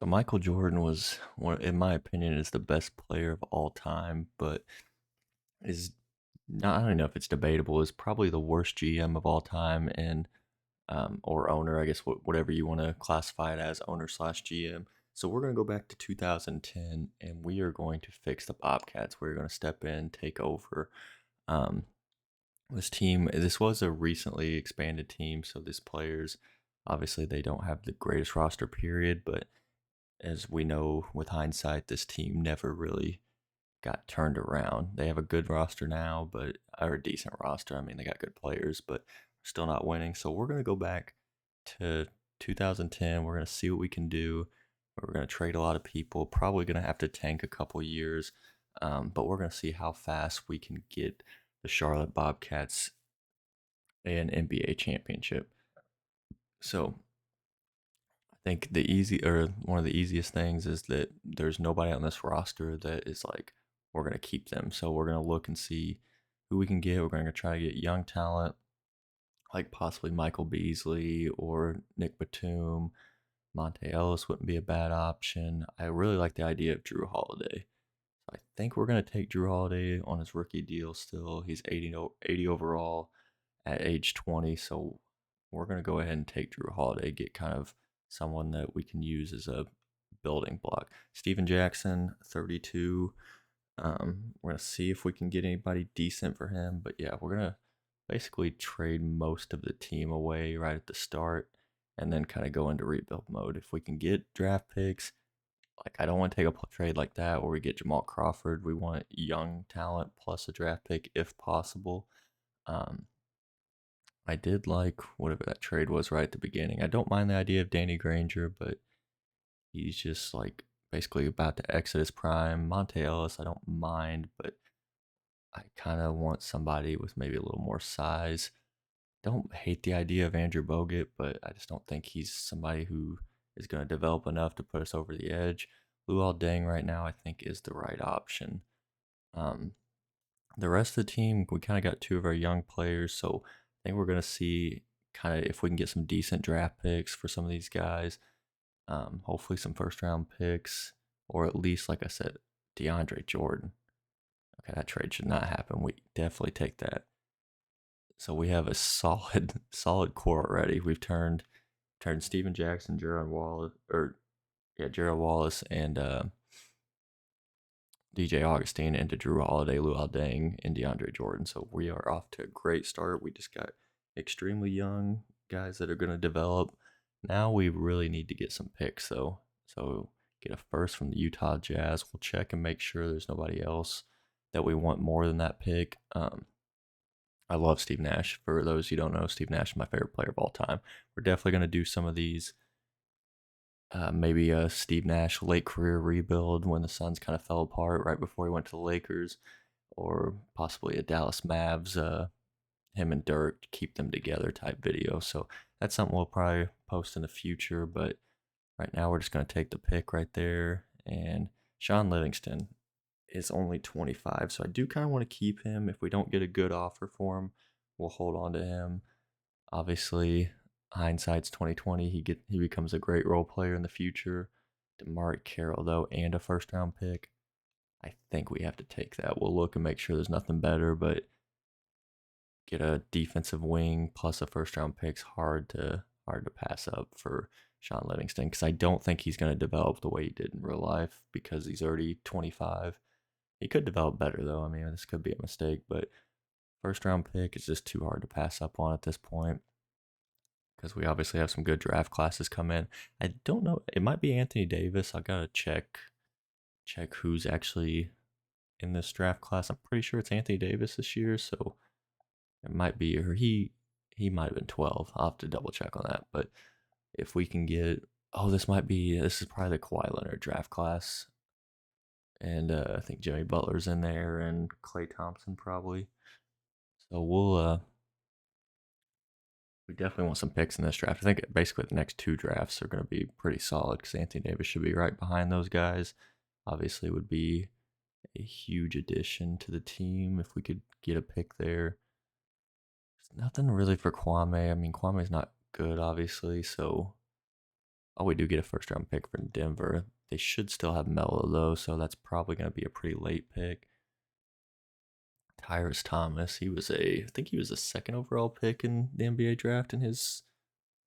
So Michael Jordan was one, in my opinion, is the best player of all time, but is not. I don't know if it's debatable. Is probably the worst GM of all time, and or owner, I guess, whatever you want to classify it as, owner slash GM. So we're gonna go back to 2010, and we are going to fix the Bobcats. We're gonna step in, take over. Um, this team. This was a recently expanded team, so these players, obviously, they don't have the greatest roster period, but as we know with hindsight, this team never really got turned around. They have a good roster now, but or a decent roster. I mean, they got good players, but still not winning. So we're gonna go back to 2010. We're gonna see what we can do. We're gonna trade a lot of people. Probably gonna have to tank a couple years, but we're gonna see how fast we can get the Charlotte Bobcats an NBA championship. So I think the easy or one of the easiest things is that there's nobody on this roster that is like we're gonna keep them. So we're gonna look and see who we can get. We're gonna try to get young talent like possibly Michael Beasley or Nick Batum. Monte Ellis wouldn't be a bad option. I really like the idea of Drew Holiday. I think we're going to take Drew Holiday on his rookie deal still. He's 80 overall at age 20. So we're going to go ahead and take Drew Holiday, get kind of someone that we can use as a building block. Steven Jackson, 32. We're going to see if we can get anybody decent for him. But yeah, we're going to basically trade most of the team away right at the start and then kind of go into rebuild mode. If we can get draft picks, like I don't want to take a trade like that where we get Jamal Crawford. We want young talent plus a draft pick if possible. Um, I did like whatever that trade was right at the beginning. I don't mind the idea of Danny Granger, but he's just like basically about to exit his prime. Monte Ellis, I don't mind, but I kind of want somebody with maybe a little more size. Don't hate the idea of Andrew Bogut, but I just don't think he's somebody who is going to develop enough to put us over the edge. Luol Deng right now, I think, is the right option. Um, the rest of the team, we kind of got two of our young players, so I think we're going to see kind of if we can get some decent draft picks for some of these guys. Hopefully, some first round picks, or at least, like I said, DeAndre Jordan. Okay, that trade should not happen. We definitely take that. So we have a solid, solid core already. We've turned Steven Jackson, Jaron Wallace, or yeah, Jaron Wallace, and DJ Augustine into Drew Holiday, Luol Deng, and DeAndre Jordan. So we are off to a great start. We just got extremely young guys that are going to develop. Now we really need to get some picks, though. So get a first from the Utah Jazz. We'll check and make sure there's nobody else that we want more than that pick. I love Steve Nash. For those who don't know, Steve Nash is my favorite player of all time. We're definitely going to do some of these. Maybe a Steve Nash late career rebuild when the Suns kind of fell apart right before he went to the Lakers, or possibly a Dallas Mavs, him and Dirk keep them together type video. So that's something we'll probably post in the future. But right now we're just going to take the pick right there. And Sean Livingston is only 25, so I do kind of want to keep him. If we don't get a good offer for him, we'll hold on to him. Obviously, hindsight's 2020. He becomes a great role player in the future. DeMarc Carroll though, and a first round pick. I think we have to take that. We'll look and make sure there's nothing better, but get a defensive wing plus a first round pick's hard to pass up for Sean Livingston because I don't think he's going to develop the way he did in real life because he's already 25. He could develop better though. I mean, this could be a mistake, but first round pick is just too hard to pass up on at this point because we obviously have some good draft classes come in. I don't know. It might be Anthony Davis. I gotta check who's actually in this draft class. I'm pretty sure it's Anthony Davis this year, so it might be or he might have been 12. I'll have to double check on that. But if we can get this is probably the Kawhi Leonard draft class, and I think Jimmy Butler's in there and Clay Thompson probably. So we definitely want some picks in this draft. I think basically the next two drafts are going to be pretty solid because Anthony Davis should be right behind those guys. Obviously, would be a huge addition to the team if we could get a pick there. There's nothing really for Kwame. I mean, Kwame's not good, obviously, so Oh, we do get a first round pick from Denver. They should still have Melo though, so that's probably going to be a pretty late pick. Tyrus Thomas, I think he was a second overall pick in the NBA draft in his,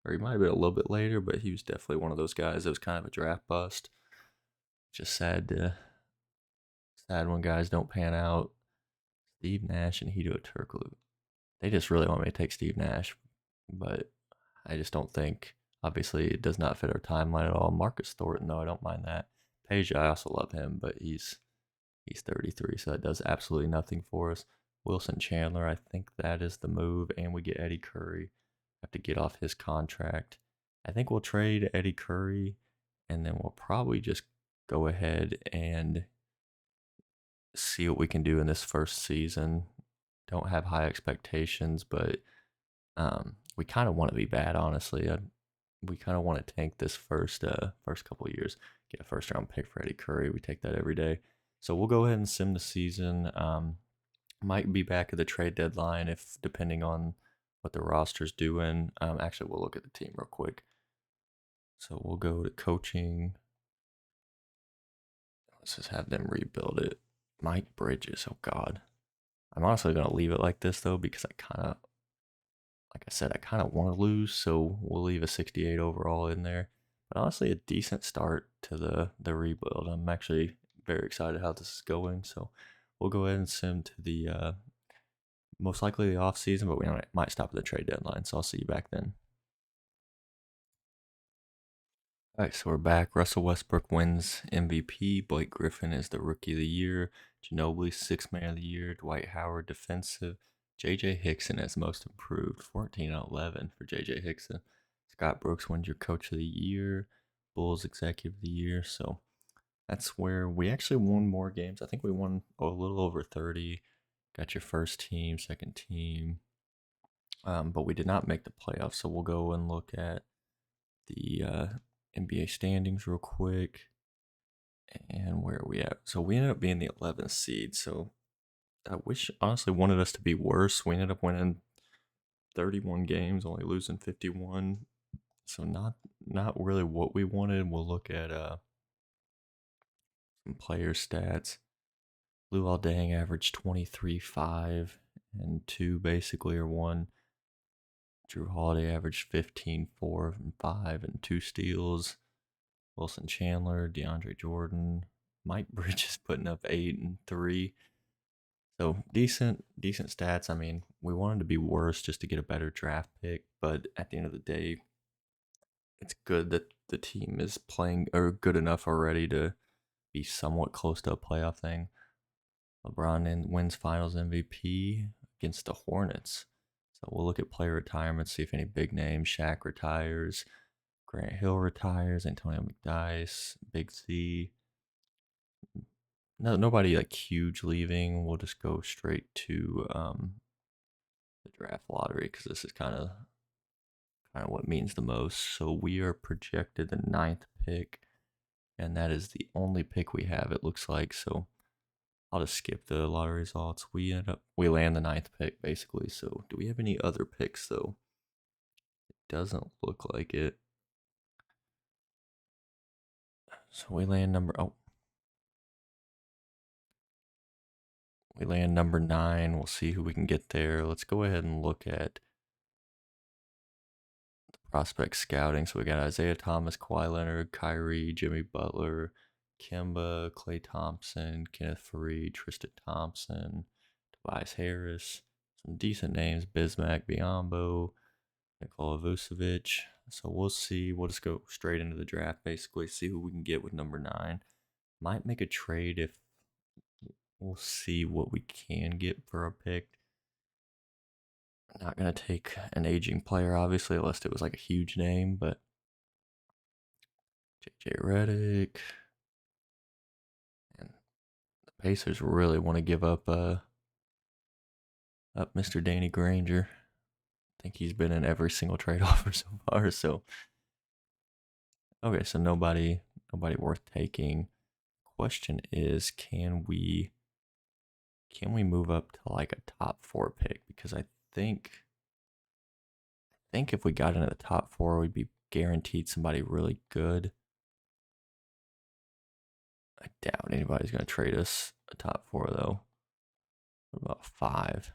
or he might have been a little bit later, but he was definitely one of those guys that was kind of a draft bust. Just sad when guys don't pan out. Steve Nash and Hito Turkoglu. They just really want me to take Steve Nash, but I just don't think. Obviously, it does not fit our timeline at all. Marcus Thornton, though, I don't mind that. Page, I also love him, but he's 33, so that does absolutely nothing for us. Wilson Chandler, I think that is the move, and we get Eddie Curry. Have to get off his contract. I think we'll trade Eddie Curry, and then we'll probably just go ahead and see what we can do in this first season. Don't have high expectations, but we kind of want to be bad, honestly. We kind of want to tank this first couple of years. Get a first round pick for Eddie Curry. We take that every day. So we'll go ahead and sim the season. Might be back at the trade deadline if depending on what the roster's doing. Actually, we'll look at the team real quick. So we'll go to coaching. Let's just have them rebuild it. Mike Bridges. Oh God. I'm honestly gonna leave it like this though because like I said, I kind of want to lose, so we'll leave a 68 overall in there. But honestly, a decent start to the rebuild. I'm actually very excited how this is going. So we'll go ahead and sim to the most likely the off season, but we might stop at the trade deadline. So I'll see you back then. All right, so we're back. Russell Westbrook wins MVP. Blake Griffin is the Rookie of the Year. Ginobili, Sixth Man of the Year. Dwight Howard, Defensive. J.J. Hickson as Most Improved. 14 out of 11 for J.J. Hickson. Scott Brooks wins your Coach of the Year. Bulls Executive of the Year. So that's where we actually won more games. I think we won a little over 30. Got your first team, second team. But we did not make the playoffs. So we'll go and look at the NBA standings real quick. And where are we at? So we ended up being the 11th seed. So I wish, honestly, wanted us to be worse. We ended up winning 31 games, only losing 51. So not really what we wanted. We'll look at some player stats. Luol Deng averaged 23, 5, and 2 basically, or 1. Drew Holiday averaged 15, 4, and 5, and 2 steals. Wilson Chandler, DeAndre Jordan, Mike Bridges putting up 8 and 3. So decent stats. I mean, we wanted to be worse just to get a better draft pick, but at the end of the day, it's good that the team is playing or good enough already to be somewhat close to a playoff thing. LeBron wins Finals MVP against the Hornets. So we'll look at player retirement, see if any big names. Shaq retires, Grant Hill retires, Antonio McDyess, Big C. No, nobody like huge leaving. We'll just go straight to the draft lottery because this is kind of what means the most. So we are projected the 9th pick, and that is the only pick we have. It looks like so. I'll just skip the lottery results. We land the 9th pick basically. So do we have any other picks though? It doesn't look like it. So we land number 9. We'll see who we can get there. Let's go ahead and look at the prospect scouting. So we got Isaiah Thomas, Kawhi Leonard, Kyrie, Jimmy Butler, Kemba, Klay Thompson, Kenneth Faried, Tristan Thompson, Tobias Harris. Some decent names: Bismack Biyombo, Nikola Vucevic. So we'll see. We'll just go straight into the draft, basically, see who we can get with number 9. Might make a trade if we'll see what we can get for a pick. Not gonna take an aging player, obviously, unless it was like a huge name, but JJ Redick. And the Pacers really want to give up Mr. Danny Granger. I think he's been in every single trade offer so far. So okay, so nobody worth taking. Question is, can we move up to like a top 4 pick? Because I think if we got into the top 4, we'd be guaranteed somebody really good. I doubt anybody's going to trade us a top four, though. What about five?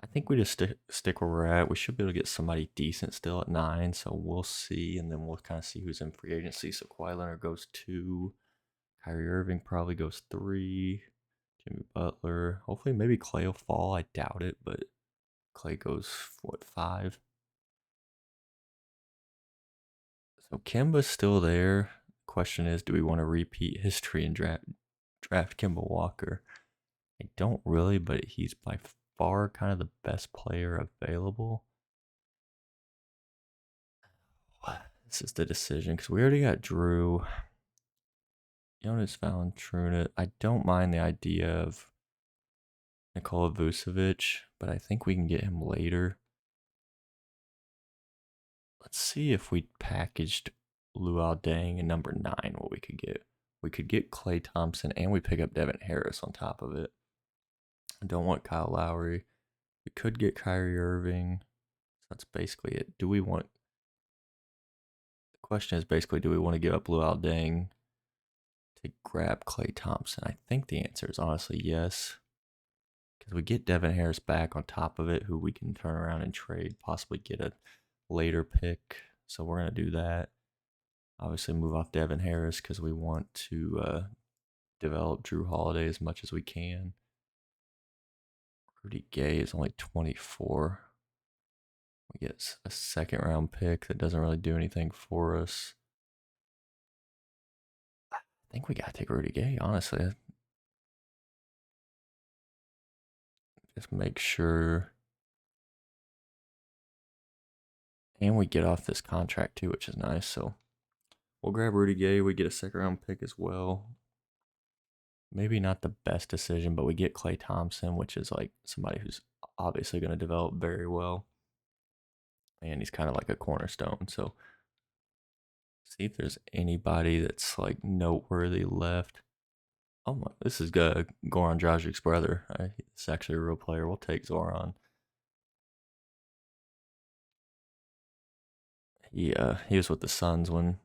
I think we just stick where we're at. We should be able to get somebody decent still at nine, so we'll see, and then we'll kind of see who's in free agency. So Kawhi Leonard goes two, Kyrie Irving probably goes three, Jimmy Butler. Hopefully, maybe Clay will fall. I doubt it, but Clay goes what, five? So Kimba's still there. Question is, do we want to repeat history and draft Kimba Walker? I don't really, but he's by far kind of the best player available. This is the decision because we already got Drew. Jonas Valanciunas. I don't mind the idea of Nikola Vucevic, but I think we can get him later. Let's see if we packaged Luol Deng in number 9, what we could get. We could get Klay Thompson, and we pick up Devin Harris on top of it. I don't want Kyle Lowry. We could get Kyrie Irving. That's basically it. The question is basically, do we want to give up Luol Deng to grab Klay Thompson? I think the answer is honestly yes. Because we get Devin Harris back on top of it, who we can turn around and trade, possibly get a later pick. So we're going to do that. Obviously, move off Devin Harris because we want to develop Drew Holiday as much as we can. Rudy Gay is only 24. We get a second round pick that doesn't really do anything for us. I think we got to take Rudy Gay, honestly. Just make sure. And we get off this contract too, which is nice. So we'll grab Rudy Gay. We get a second round pick as well. Maybe not the best decision, but we get Klay Thompson, which is like somebody who's obviously going to develop very well. And he's kind of like a cornerstone. So see if there's anybody that's like noteworthy left. Oh my, this is Goran Dragic's brother. It's actually a real player. We'll take Zoran. He was with the Suns when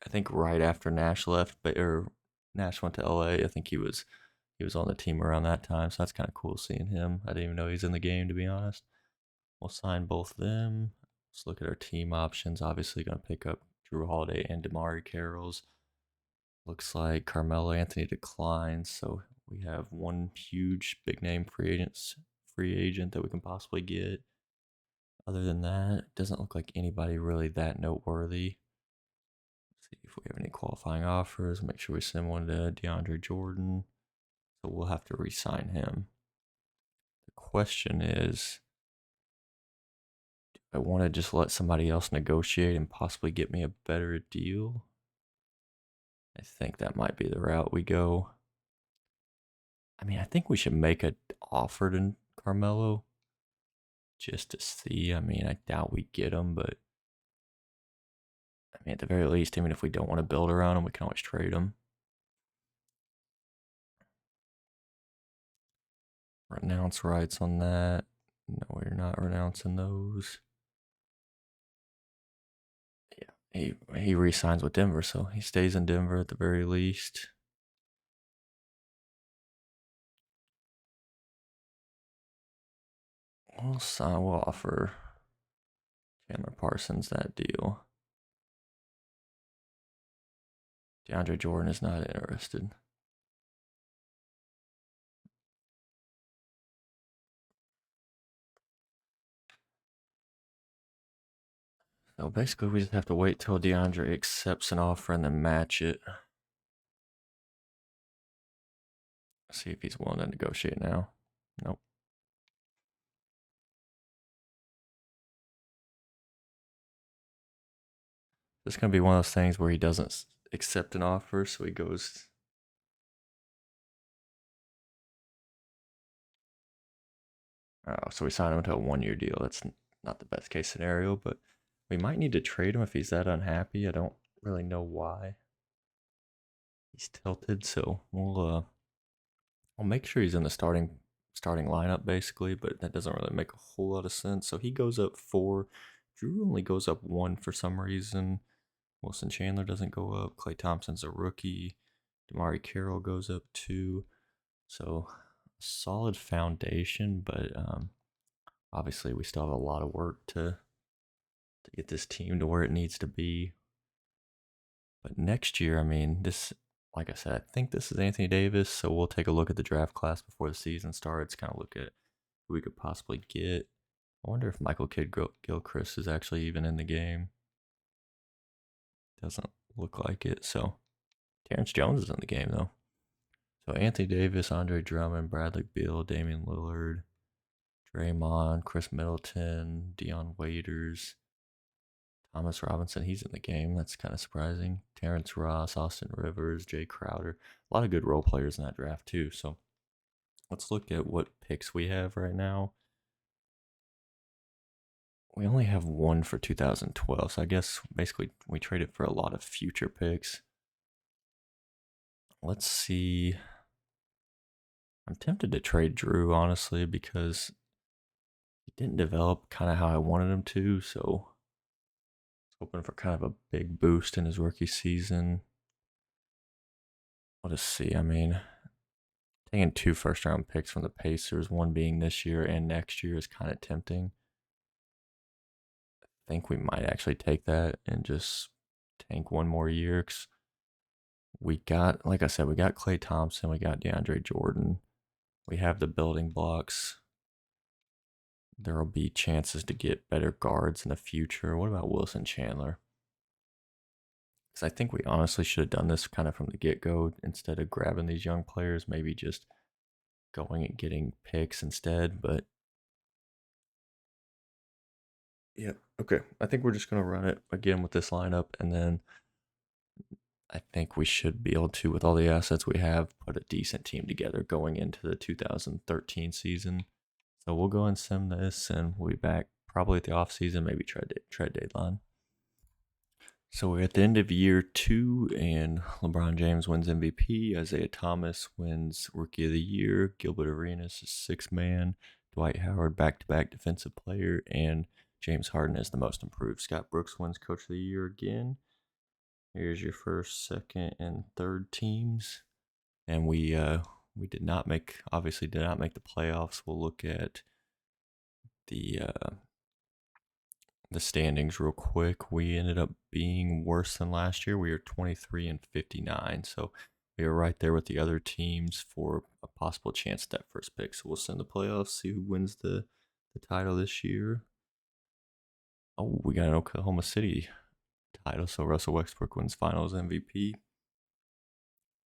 I think right after Nash left, or Nash went to LA. I think he was on the team around that time, so that's kind of cool seeing him. I didn't even know he's in the game, to be honest. We'll sign both of them. Let's look at our team options. Obviously, going to pick up Drew Holiday and DeMarre Carroll's. Looks like Carmelo Anthony declines, so we have one huge big name free agent that we can possibly get. Other than that, it doesn't look like anybody really that noteworthy. Let's see if we have any qualifying offers. Make sure we send one to DeAndre Jordan. So we'll have to re-sign him. The question is, do I want to just let somebody else negotiate and possibly get me a better deal? I think that might be the route we go. I mean, I think we should make an offer to Carmelo just to see. I mean, I doubt we get him, but I mean, at the very least, even if we don't want to build around him, we can always trade him. Renounce rights on that. No, we're not renouncing those. Yeah, he re-signs with Denver, so he stays in Denver at the very least. We'll offer Chandler Parsons that deal. DeAndre Jordan is not interested. So basically, we just have to wait till DeAndre accepts an offer and then match it. See if he's willing to negotiate now. Nope. This is going to be one of those things where he doesn't accept an offer, so he goes. Oh, so we signed him to a 1-year deal. That's not the best case scenario, but we might need to trade him if he's that unhappy. I don't really know why. He's tilted, so I'll make sure he's in the starting lineup basically, but that doesn't really make a whole lot of sense. So he goes up 4 Drew only goes up one for some reason. Wilson Chandler doesn't go up. Klay Thompson's a rookie. Damari Carroll goes up two. So solid foundation, but obviously we still have a lot of work to get this team to where it needs to be. But next year, I mean, this, like I said, I think this is Anthony Davis. So we'll take a look at the draft class before the season starts, kind of look at who we could possibly get. I wonder if Michael Kidd Gilchrist is actually even in the game. Doesn't look like it. So Terrence Jones is in the game, though. So Anthony Davis, Andre Drummond, Bradley Beal, Damian Lillard, Draymond, Chris Middleton, Deion Waiters, Thomas Robinson, he's in the game. That's kind of surprising. Terrence Ross, Austin Rivers, Jay Crowder. A lot of good role players in that draft, too. So let's look at what picks we have right now. We only have one for 2012. So I guess basically we traded for a lot of future picks. Let's see. I'm tempted to trade Drew, honestly, because he didn't develop kind of how I wanted him to. So hoping for kind of a big boost in his rookie season. Let us see. I mean, taking 2 first-round picks from the Pacers, one being this year and next year, is kind of tempting. I think we might actually take that and just tank one more year. 'Cause we got, like I said, we got Klay Thompson, we got DeAndre Jordan. We have the building blocks. There will be chances to get better guards in the future. What about Wilson Chandler? Because I think we honestly should have done this kind of from the get-go instead of grabbing these young players, maybe just going and getting picks instead. But yeah, okay. I think we're just going to run it again with this lineup, and then I think we should be able to, with all the assets we have, put a decent team together going into the 2013 season. So we'll go and sim this, and we'll be back probably at the off season, maybe trade deadline. So we're at the end of year 2, and LeBron James wins MVP. Isaiah Thomas wins Rookie of the Year. Gilbert Arenas is sixth man. Dwight Howard back-to-back Defensive Player, and James Harden is the Most Improved. Scott Brooks wins Coach of the Year again. Here's your first, second, and third teams, and we did not make the playoffs. We'll look at the standings real quick. We ended up being worse than last year. We are 23 and 59, so we are right there with the other teams for a possible chance at that first pick. So we'll send the playoffs, see who wins the title this year. Oh, we got an Oklahoma City title, so Russell Westbrook wins Finals MVP.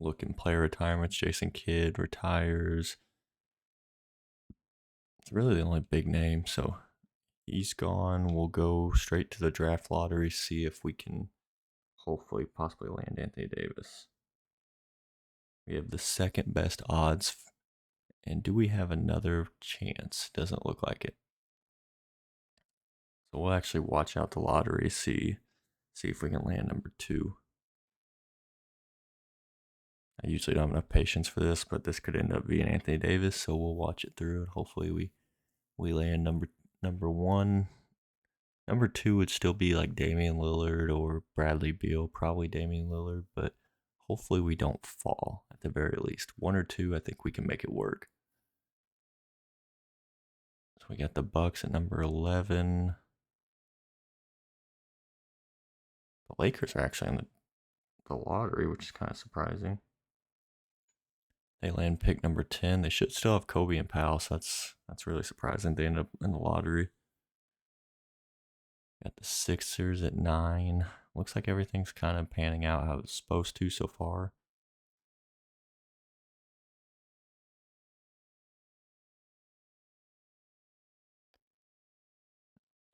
Looking player retirements, Jason Kidd retires. It's really the only big name, so he's gone. We'll go straight to the draft lottery, see if we can hopefully possibly land Anthony Davis. We have the second best odds. And do we have another chance? Doesn't look like it. So we'll actually watch out the lottery, see if we can land number 2. I usually don't have enough patience for this, but this could end up being Anthony Davis, so we'll watch it through, and hopefully we land number 1. Number 2 would still be like Damian Lillard or Bradley Beal, probably Damian Lillard, but hopefully we don't fall at the very least. 1 or 2, I think we can make it work. So we got the Bucks at number 11. The Lakers are actually in the lottery, which is kind of surprising. They land pick number 10. They should still have Kobe and Powell, so that's really surprising. They end up in the lottery. Got the Sixers at 9. Looks like everything's kind of panning out how it's supposed to so far.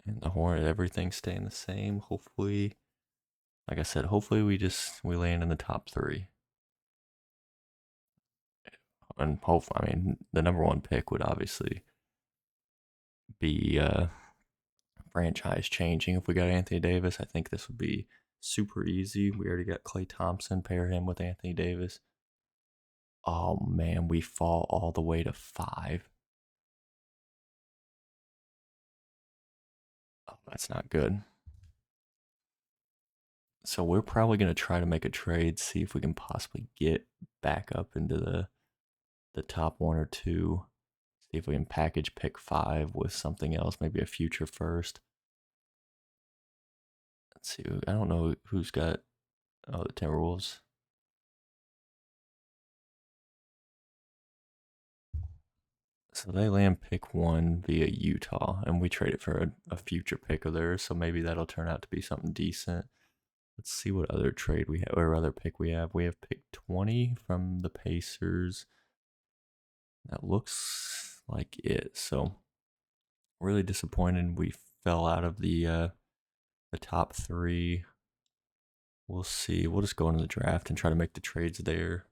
And the Hornets, everything's staying the same. Hopefully, like I said, hopefully we land in the top 3. And hopefully, I mean, the number 1 pick would obviously be franchise changing. If we got Anthony Davis, I think this would be super easy. We already got Klay Thompson, pair him with Anthony Davis. Oh man, we fall all the way to 5. Oh, That's not good. So we're probably going to try to make a trade, see if we can possibly get back up into the top one or two. See if we can package pick 5 with something else, maybe a future first. Let's see. I don't know who's got. Oh, the Timberwolves. So they land pick 1 via Utah, and we traded for a future pick of theirs. So maybe that'll turn out to be something decent. Let's see what other trade we have, or other pick we have. We have pick 20 from the Pacers. That looks like it. So really disappointed we fell out of the top 3. We'll see. We'll just go into the draft and try to make the trades there.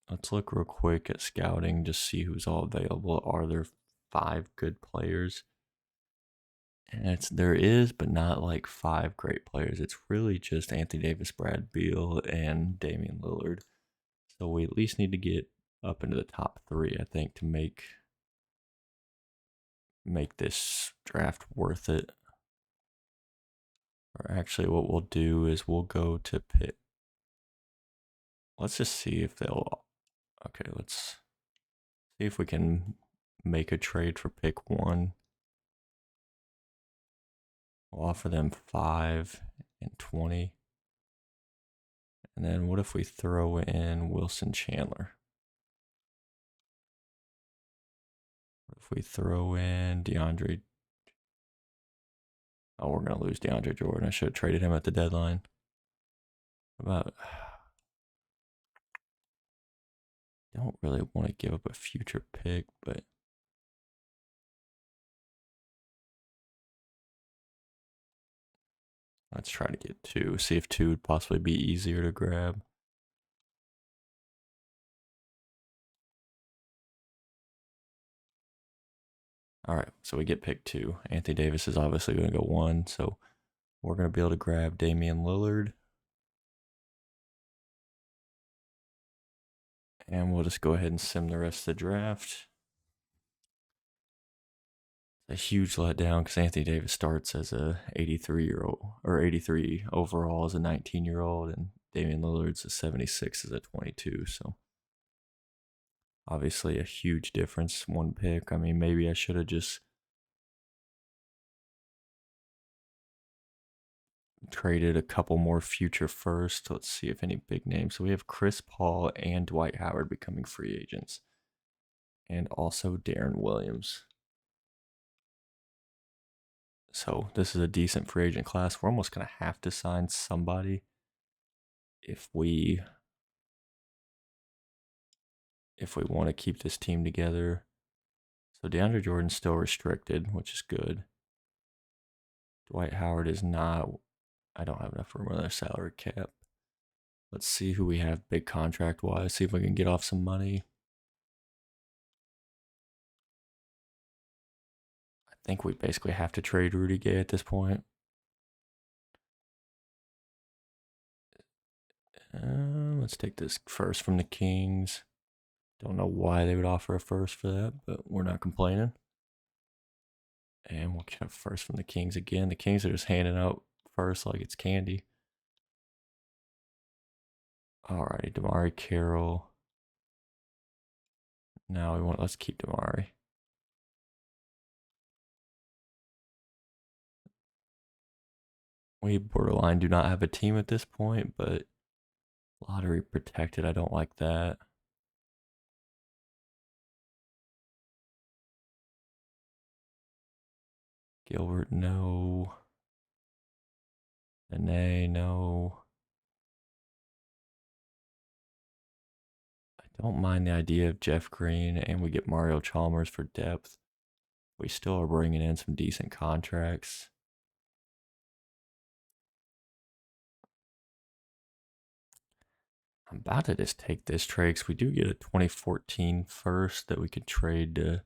Let's look real quick at scouting, just see who's all available. Are there 5 good players? And there is, but not like 5 great players. It's really just Anthony Davis, Brad Beal, and Damian Lillard. So we at least need to get up into the top 3, I think, to make this draft worth it. Or actually, what we'll do is we'll go to pick. Let's just see if they'll. Okay, let's see if we can make a trade for pick 1. We'll offer them 5 and 20. And then what if we throw in Wilson Chandler? What if we throw in DeAndre? Oh, we're going to lose DeAndre Jordan. I should have traded him at the deadline. About. Don't really want to give up a future pick, but let's try to get 2. See if 2 would possibly be easier to grab. All right, so we get pick 2. Anthony Davis is obviously going to go 1, so we're going to be able to grab Damian Lillard. And we'll just go ahead and sim the rest of the draft. A huge letdown because Anthony Davis starts as a 83-year-old, or 83 overall as a 19-year-old, and Damian Lillard's a 76 as a 22. So obviously a huge difference, 1 pick. I mean, maybe I should have just traded a couple more future first. Let's see if any big names. So we have Chris Paul and Dwight Howard becoming free agents, and also Darren Williams. So this is a decent free agent class. We're almost going to have to sign somebody if we want to keep this team together. So DeAndre Jordan's still restricted, which is good. Dwight Howard is not. I don't have enough room on their salary cap. Let's see who we have big contract wise. See if we can get off some money. I think we basically have to trade Rudy Gay at this point. Let's take this first from the Kings. Don't know why they would offer a first for that, but we're not complaining. And we'll get a first from the Kings again. The Kings are just handing out first like it's candy. Alrighty, Damari Carroll. Now let's keep Damari. We borderline do not have a team at this point, but lottery protected. I don't like that. Gilbert, no. Nene, no. I don't mind the idea of Jeff Green, and we get Mario Chalmers for depth. We still are bringing in some decent contracts. I'm about to just take this trade because we do get a 2014 first that we could trade to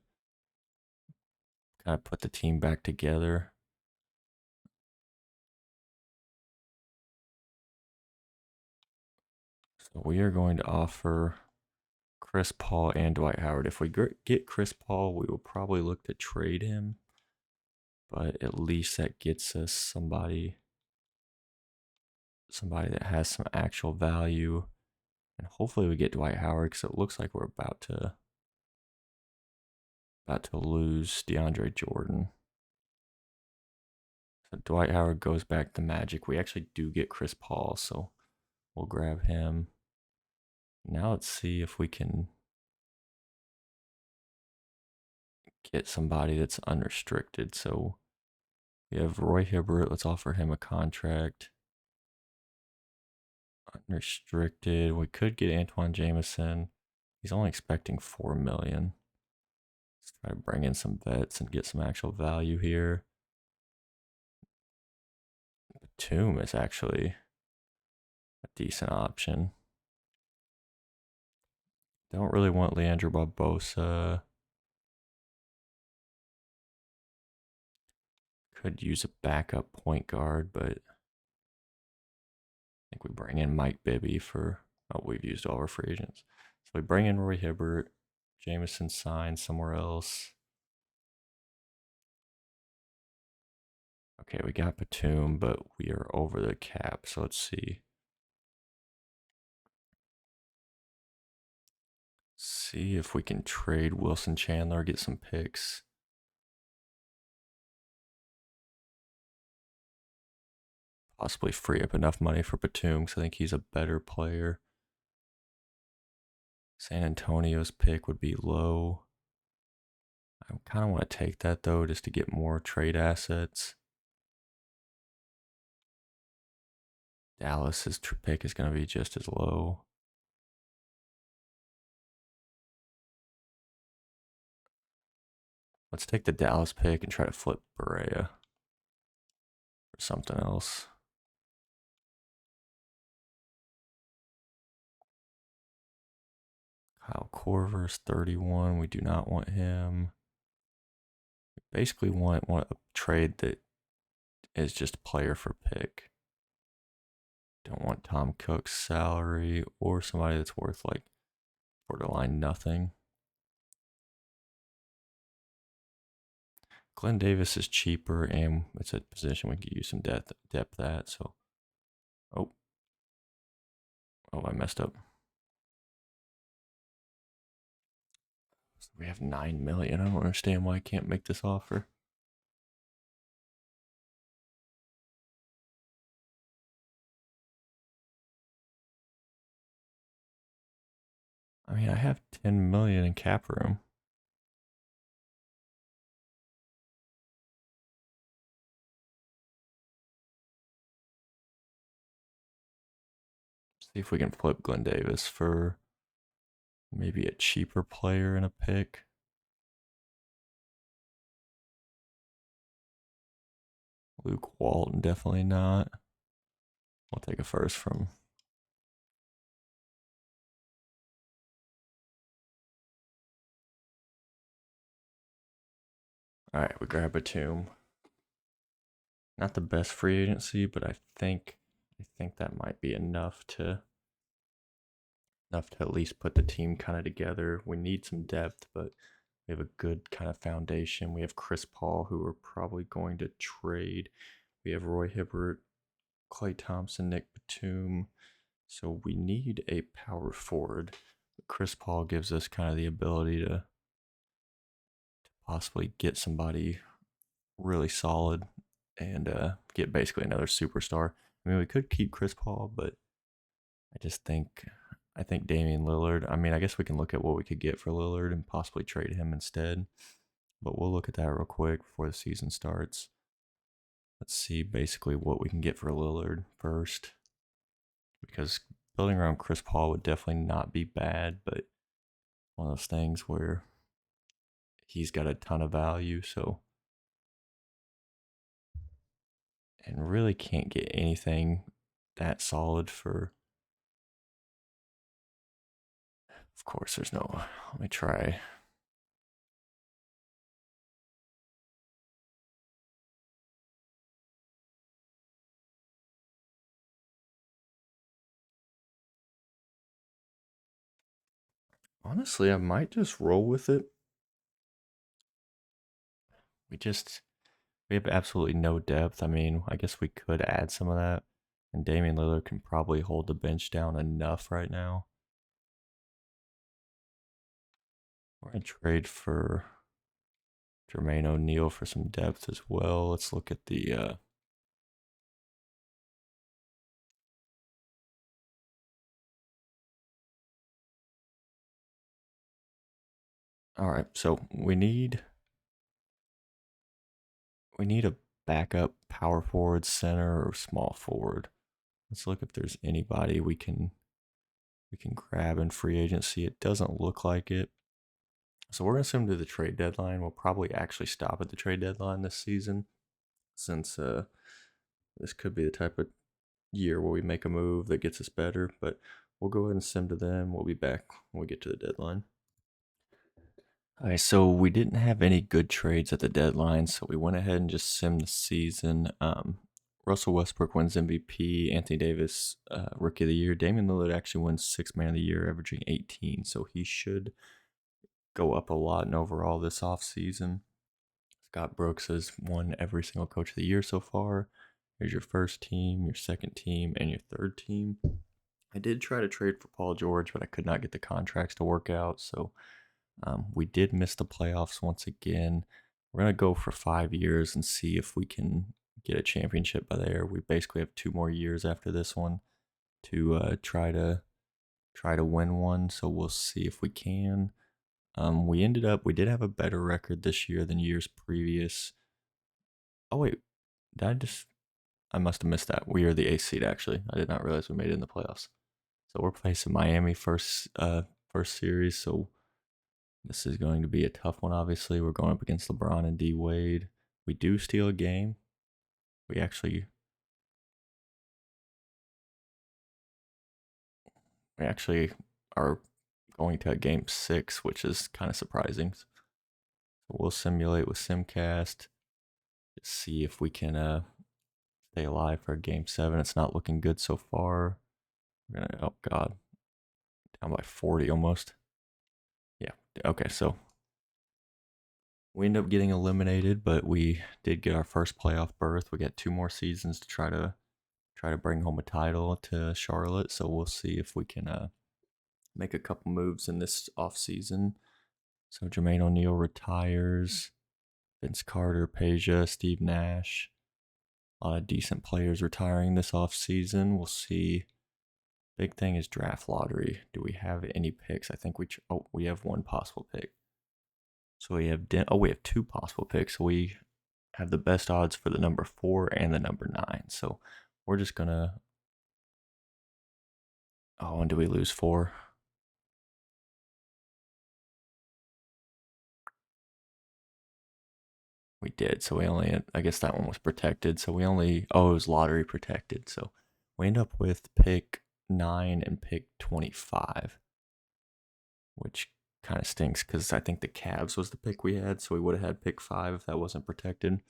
kind of put the team back together. So we are going to offer Chris Paul and Dwight Howard. If we get Chris Paul, we will probably look to trade him. but at least that gets us somebody that has some actual value, and hopefully we get Dwight Howard because it looks like we're about to lose DeAndre Jordan. So Dwight Howard goes back to Magic. We actually do get Chris Paul, so we'll grab him. Now let's see if we can get somebody that's unrestricted. So we have Roy Hibbert. Let's offer him a contract. Unrestricted. We could get Antoine Jameson. He's only expecting 4 million. Let's try to bring in some vets and get some actual value here. Batum is actually a decent option. Don't really want Leandro Barbosa. Could use a backup point guard, but I think we bring in Mike Bibby for. Oh, we've used all our free agents. So we bring in Roy Hibbert. Jameson signs somewhere else. Okay, we got Batum, but we are over the cap. So let's see. See if we can trade Wilson Chandler, get some picks. Possibly free up enough money for Batum because I think he's a better player. San Antonio's pick would be low. I kind of want to take that though, just to get more trade assets. Dallas's pick is going to be just as low. Let's take the Dallas pick and try to flip Berea or something else. Kyle Korver's 31. We do not want him. We basically want a trade that is just player for pick. Don't want Tom Cook's salary or somebody that's worth like borderline nothing. Glenn Davis is cheaper and it's a position we could use some depth at. So, oh, I messed up. So we have 9 million. I don't understand why I can't make this offer. I mean, I have 10 million in cap room. See if we can flip Glenn Davis for maybe a cheaper player in a pick. Luke Walton, definitely not. We'll take a first from. All right, we grab a tomb. Not the best free agency, but I think that might be enough to at least put the team kind of together. We need some depth, but we have a good kind of foundation. We have Chris Paul, who we're probably going to trade. We have Roy Hibbert, Klay Thompson, Nick Batum. So we need a power forward. Chris Paul gives us kind of the ability to possibly get somebody really solid and get basically another superstar. I mean, we could keep Chris Paul, but I think Damian Lillard. I mean, I guess we can look at what we could get for Lillard and possibly trade him instead. But we'll look at that real quick before the season starts. Let's see basically what we can get for Lillard first. Because building around Chris Paul would definitely not be bad, but one of those things where he's got a ton of value, so and really can't get anything that solid for. Of course, there's no. Let me try. Honestly, I might just roll with it. We we have absolutely no depth. I mean, I guess we could add some of that, and Damian Lillard can probably hold the bench down enough right now. We're gonna trade for Jermaine O'Neal for some depth as well. Let's look at the. All right, so we need a backup power forward, center, or small forward. Let's look if there's anybody we can grab in free agency. It doesn't look like it. So we're gonna assume to the trade deadline. We'll probably actually stop at the trade deadline this season, since this could be the type of year where we make a move that gets us better. But we'll go ahead and sim to them. We'll be back when we get to the deadline. All right, so we didn't have any good trades at the deadline, so we went ahead and just simmed the season. Russell Westbrook wins MVP. Anthony Davis, Rookie of the Year. Damian Lillard actually wins Sixth Man of the Year, averaging 18. So he should go up a lot in overall this offseason. Scott Brooks has won every single Coach of the Year so far. Here's your first team, your second team, and your third team. I did try to trade for Paul George, but I could not get the contracts to work out. So we did miss the playoffs once again. We're going to go for 5 years and see if we can get a championship by there. We basically have 2 more years after this one to try to win one. So we'll see if we can. We did have a better record this year than years previous. Oh wait, did I must have missed that. We are the eighth seed actually. I did not realize we made it in the playoffs. So we're facing Miami first series. So this is going to be a tough one. Obviously, we're going up against LeBron and D Wade. We do steal a game. We actually we actually are going to game 6, which is kind of surprising. So we'll simulate with Simcast. See if we can stay alive for game 7. It's not looking good so far. We're gonna, oh god, down by 40 almost. Yeah. Okay, so we end up getting eliminated, but we did get our first playoff berth. We got 2 more seasons to try to bring home a title to Charlotte. So we'll see if we can make a couple moves in this off season. So Jermaine O'Neal retires. Vince Carter, Peja, Steve Nash. A lot of decent players retiring this off season. We'll see. Big thing is draft lottery. Do we have any picks? I think we have one possible pick. So we have 2 possible picks. So we have the best odds for the number 4 and the number 9. So we're just gonna. Oh, and do we lose 4? We did. So we only. I guess that one was protected. So we only. Oh, it was lottery protected. So we end up with pick 9 and pick 25, which kind of stinks because I think the Cavs was the pick we had. So we would have had pick 5 if that wasn't protected.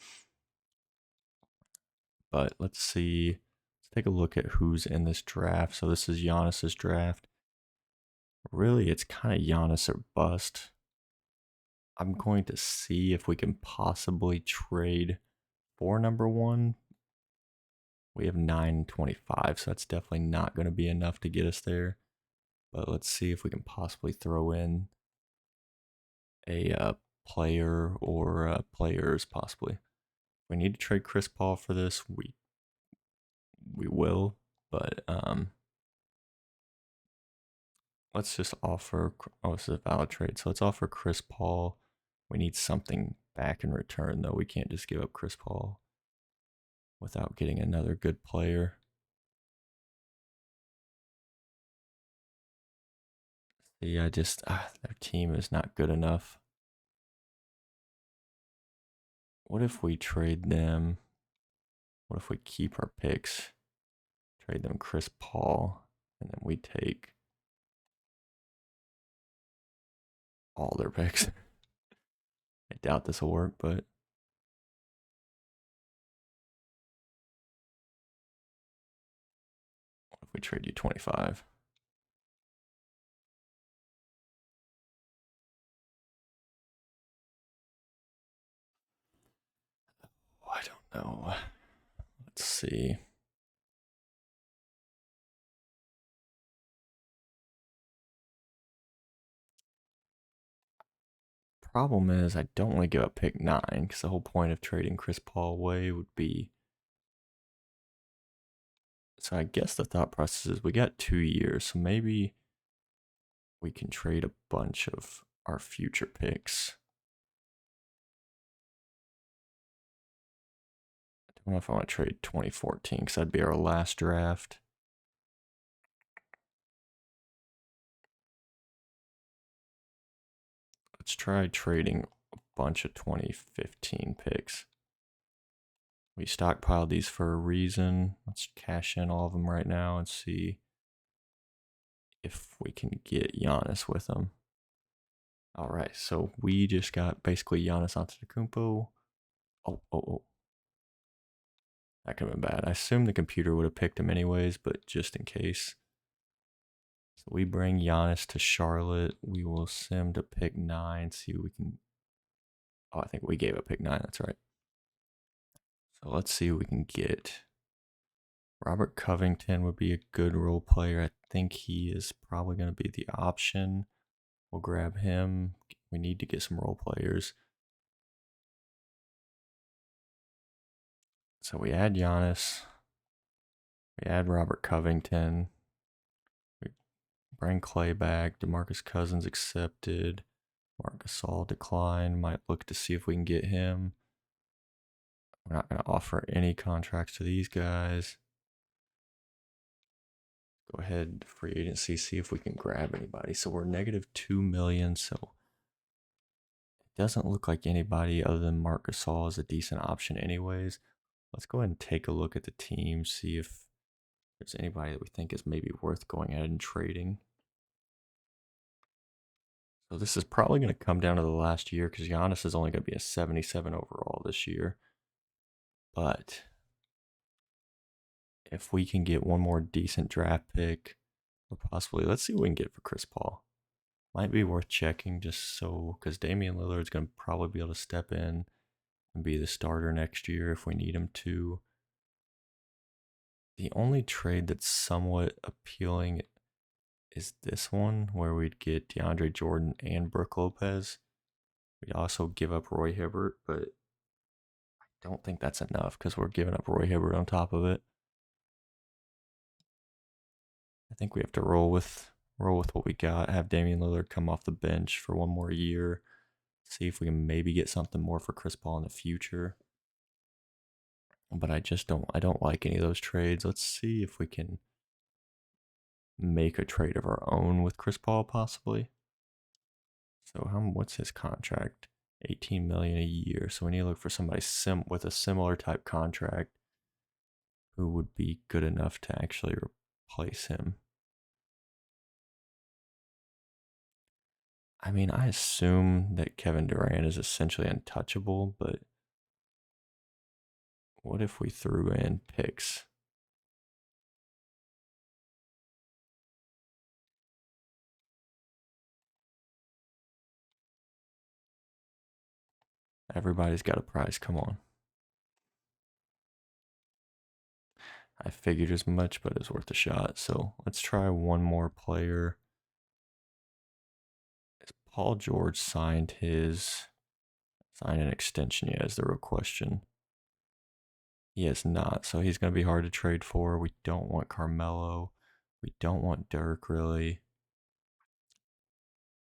But let's see. Let's take a look at who's in this draft. So this is Giannis's draft. Really, it's kind of Giannis or bust. I'm going to see if we can possibly trade for number 1. We have 925, so that's definitely not going to be enough to get us there. But let's see if we can possibly throw in a player or players, possibly. We need to trade Chris Paul for this. We will, but let's just offer. Oh, this is a valid trade. So let's offer Chris Paul. We need something back in return, though. We can't just give up Chris Paul without getting another good player. See, their team is not good enough. What if we trade them? What if we keep our picks? Trade them Chris Paul, and then we take all their picks. I doubt this will work, but what if we trade you 25? Oh, let's see. Problem is, I don't want to give up pick 9 because the whole point of trading Chris Paul away would be. So I guess the thought process is we got 2 years, so maybe we can trade a bunch of our future picks. I don't know if I want to trade 2014 because that'd be our last draft. Let's try trading a bunch of 2015 picks. We stockpiled these for a reason. Let's cash in all of them right now and see if we can get Giannis with them. All right, so we just got basically Giannis Antetokounmpo. Oh. That could have been bad. I assume the computer would have picked him anyways, but just in case. So we bring Giannis to Charlotte. We will sim to pick 9, see what we can. Oh, I think we gave up pick 9. That's right. So let's see what we can get. Robert Covington would be a good role player. I think he is probably going to be the option. We'll grab him. We need to get some role players. So we add Giannis. We add Robert Covington. We bring Clay back. DeMarcus Cousins accepted. Marcus Gasol declined. Might look to see if we can get him. We're not going to offer any contracts to these guys. Go ahead, free agency, see if we can grab anybody. So we're negative 2 million. So it doesn't look like anybody other than Marc Gasol is a decent option, anyways. Let's go ahead and take a look at the team, see if there's anybody that we think is maybe worth going ahead and trading. So this is probably going to come down to the last year because Giannis is only going to be a 77 overall this year. But if we can get one more decent draft pick, or possibly, let's see what we can get for Chris Paul. Might be worth checking just so, because Damian Lillard's going to probably be able to step in and be the starter next year if we need him to. The only trade that's somewhat appealing is this one, where we'd get DeAndre Jordan and Brook Lopez. We'd also give up Roy Hibbert, but I don't think that's enough because we're giving up Roy Hibbert on top of it. I think we have to roll with what we got. Have Damian Lillard come off the bench for one more year. See if we can maybe get something more for Chris Paul in the future. But I don't like any of those trades. Let's see if we can make a trade of our own with Chris Paul possibly. So what's his contract? 18 million a year. So we need to look for somebody with a similar type contract who would be good enough to actually replace him. I mean, I assume that Kevin Durant is essentially untouchable, but what if we threw in picks? Everybody's got a prize. Come on. I figured as much, but it's worth a shot. So let's try one more player. Has Paul George signed an extension yet? Is the real question. He has not, so he's going to be hard to trade for. We don't want Carmelo. We don't want Dirk, really.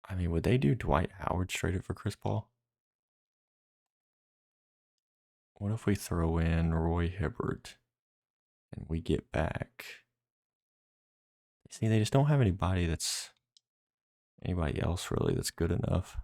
I mean, would they do Dwight Howard traded for Chris Paul? What if we throw in Roy Hibbert and we get back? See, they just don't have anybody else really that's good enough.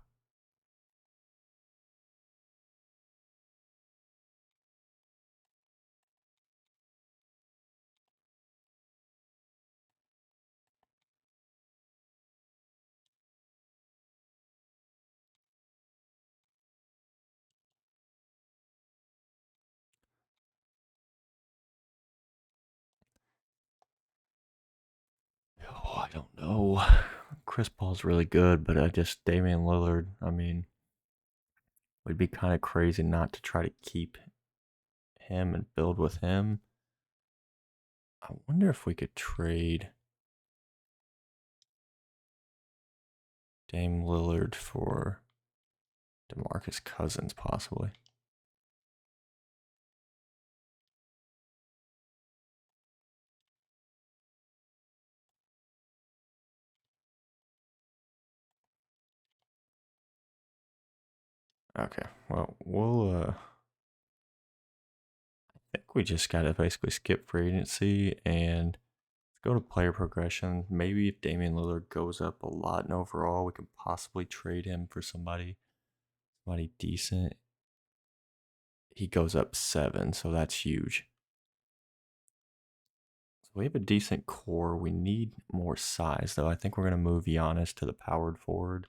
Oh, I don't know. Chris Paul's really good, but Damian Lillard, I mean, it would be kind of crazy not to try to keep him and build with him. I wonder if we could trade Dame Lillard for DeMarcus Cousins, possibly. Okay, well, I think we just gotta basically skip free agency and go to player progression. Maybe if Damian Lillard goes up a lot in overall, we could possibly trade him for somebody decent. He goes up 7, so that's huge. So we have a decent core. We need more size, though. I think we're gonna move Giannis to the powered forward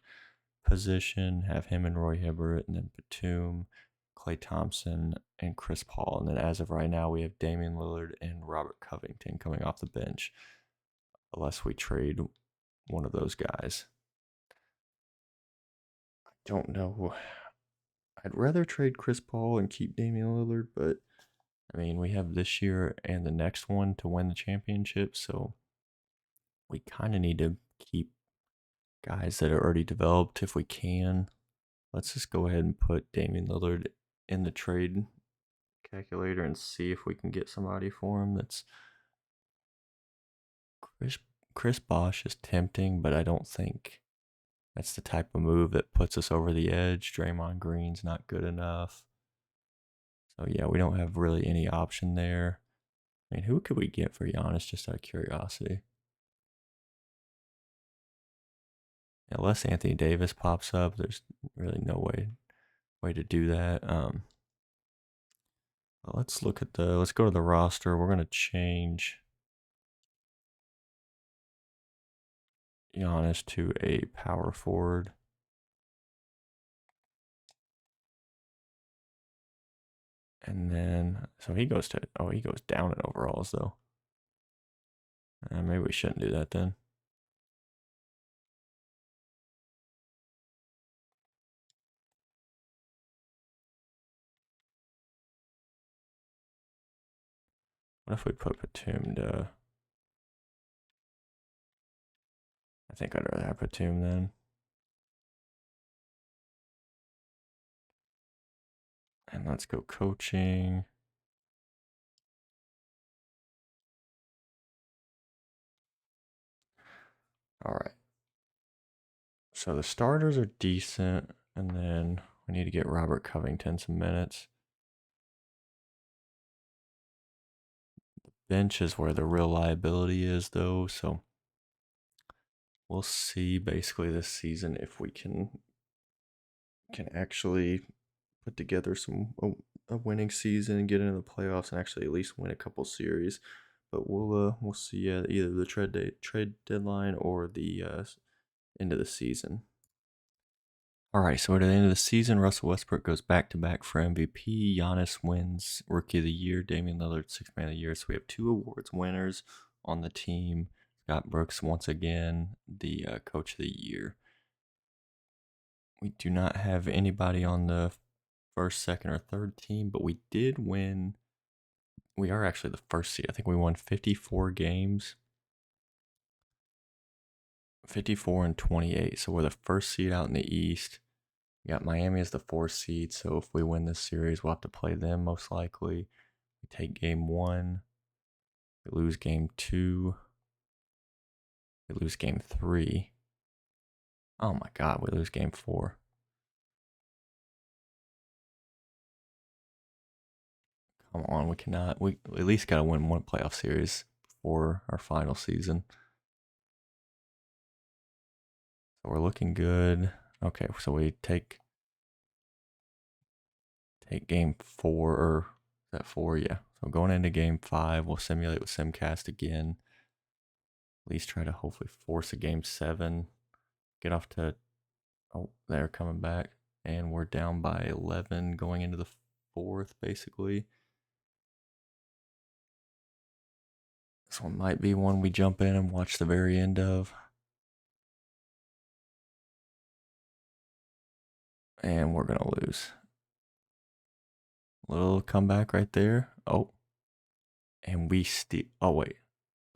position, have him and Roy Hibbert, and then Batum, Klay Thompson, and Chris Paul. And then as of right now, we have Damian Lillard and Robert Covington coming off the bench, unless we trade one of those guys. I don't know. I'd rather trade Chris Paul and keep Damian Lillard, but I mean, we have this year and the next one to win the championship, so we kind of need to keep guys that are already developed if we can. Let's just go ahead and put Damian Lillard in the trade calculator and see if we can get somebody for him. That's Chris, Chris Bosh is tempting, but I don't think that's the type of move that puts us over the edge. Draymond Green's not good enough. So yeah, we don't have really any option there. I mean, who could we get for Giannis just out of curiosity? Unless Anthony Davis pops up, there's really no way to do that. Let's go to the roster. We're gonna change Giannis to a power forward. And then, so he goes down in overalls though. Maybe we shouldn't do that then. What if we put Batum to, I think I'd rather have Batum then. And let's go coaching. All right. So the starters are decent, and then we need to get Robert Covington some minutes. Bench is where the real liability is, though. So we'll see basically this season if we can actually put together a winning season and get into the playoffs and actually at least win a couple series. But we'll see at either the trade deadline or the end of the season. All right, so at the end of the season, Russell Westbrook goes back to back for MVP. Giannis wins Rookie of the Year. Damian Lillard, Sixth Man of the Year. So we have 2 awards winners on the team. Scott Brooks once again the Coach of the Year. We do not have anybody on the first, second, or third team, but we did win. We are actually the first seed. I think we won 54 games, 54 and 28. So we're the first seed out in the East. We got Miami as the 4th seed. So if we win this series, we'll have to play them most likely. We take game 1. We lose game 2. We lose game 3. Oh my God, we lose game 4. Come on, we cannot. We at least got to win one playoff series before our final season. So we're looking good. Okay, so we take game 4, or is that 4? Yeah. So going into game 5, we'll simulate with Simcast again. At least try to hopefully force a game 7. Get off to, oh, they're coming back. And we're down by 11 going into the 4th, basically. This one might be one we jump in and watch the very end of. And we're going to lose. Little comeback right there. Oh, and we still. Oh wait.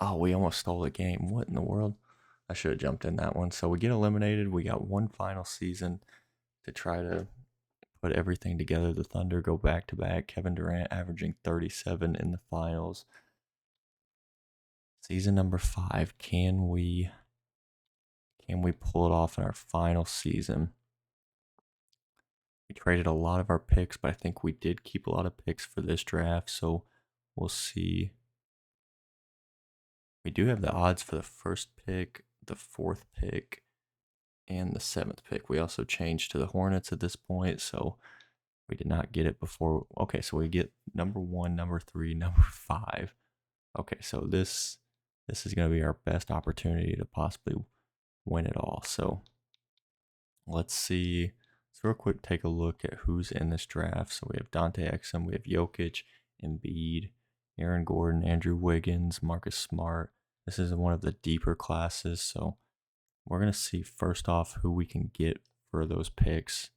Oh, we almost stole the game. What in the world? I should have jumped in that one. So we get eliminated. We got one final season to try to put everything together. The Thunder go back to back. Kevin Durant averaging 37 in the finals. Season number 5. Can we pull it off in our final season? We traded a lot of our picks, but I think we did keep a lot of picks for this draft, so we'll see. We do have the odds for the first pick, the fourth pick, and the seventh pick. We also changed to the Hornets at this point, so we did not get it before. Okay, so we get number 1, number 3, number 5. Okay, so this is going to be our best opportunity to possibly win it all. So let's see. Let's real quick take a look at who's in this draft. So we have Dante Exum, we have Jokic, Embiid, Aaron Gordon, Andrew Wiggins, Marcus Smart. This is one of the deeper classes. So we're going to see first off who we can get for those picks.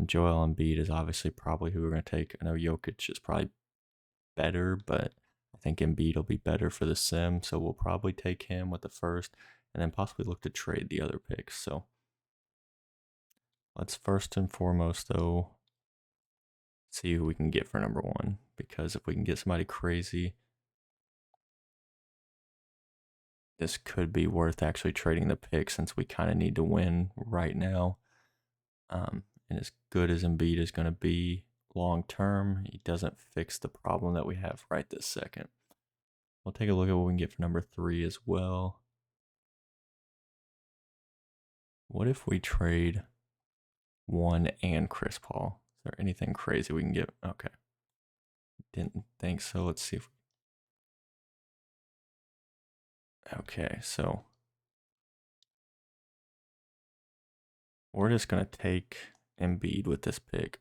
Joel Embiid is obviously probably who we're going to take. I know Jokic is probably better, but I think Embiid will be better for the sim. So we'll probably take him with the first and then possibly look to trade the other picks. So let's first and foremost, though, see who we can get for number 1. Because if we can get somebody crazy, this could be worth actually trading the pick since we kind of need to win right now. And as good as Embiid is going to be long term, he doesn't fix the problem that we have right this second. We'll take a look at what we can get for number 3 as well. What if we trade 1 and Chris Paul? Is there anything crazy we can get? Okay. Didn't think so. Let's see if. Okay, so we're just going to take Embiid with this pick.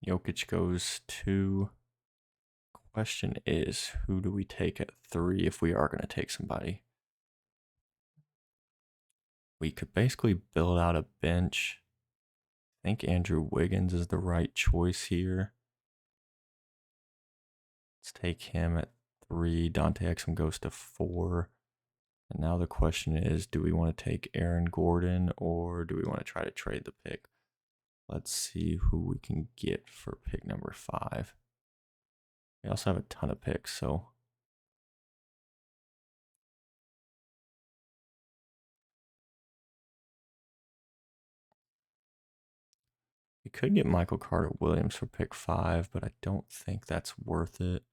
Jokic goes 2. Question is, who do we take at 3 if we are going to take somebody? We could basically build out a bench. I think Andrew Wiggins is the right choice here. Let's take him at 3. Dante Exum goes to 4. And now the question is, do we want to take Aaron Gordon or do we want to try to trade the pick? Let's see who we can get for pick number 5. We also have a ton of picks, so we could get Michael Carter Williams for pick 5, but I don't think that's worth it.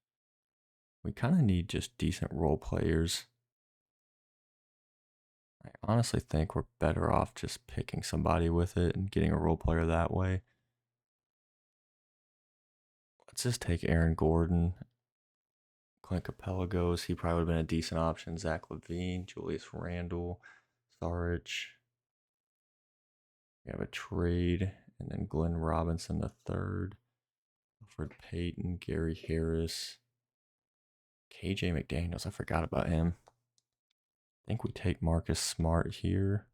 We kind of need just decent role players. I honestly think we're better off just picking somebody with it and getting a role player that way. Let's just take Aaron Gordon. Clint Capella goes. He probably would have been a decent option. Zach LaVine, Julius Randle, Saric. We have a trade, and then Glenn Robinson the third, Alfred Payton, Gary Harris, KJ McDaniels. I forgot about him. I think we take Marcus Smart here.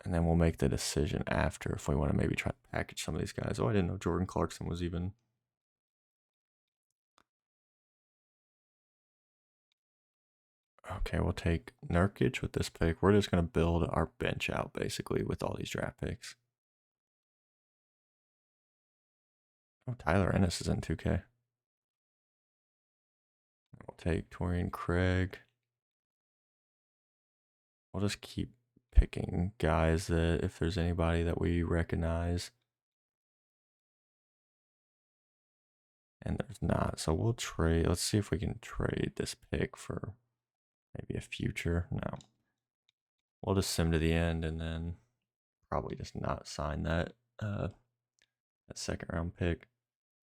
And then we'll make the decision after if we want to maybe try to package some of these guys. Oh, I didn't know Jordan Clarkson was even. Okay, we'll take Nurkic with this pick. We're just going to build our bench out basically with all these draft picks. Oh, Tyler Ennis is in 2K. We'll take Torian Craig. We'll just keep picking guys that if there's anybody that we recognize. And there's not. So we'll trade. Let's see if we can trade this pick for maybe a future. No. We'll just sim to the end and then probably just not sign that that second round pick.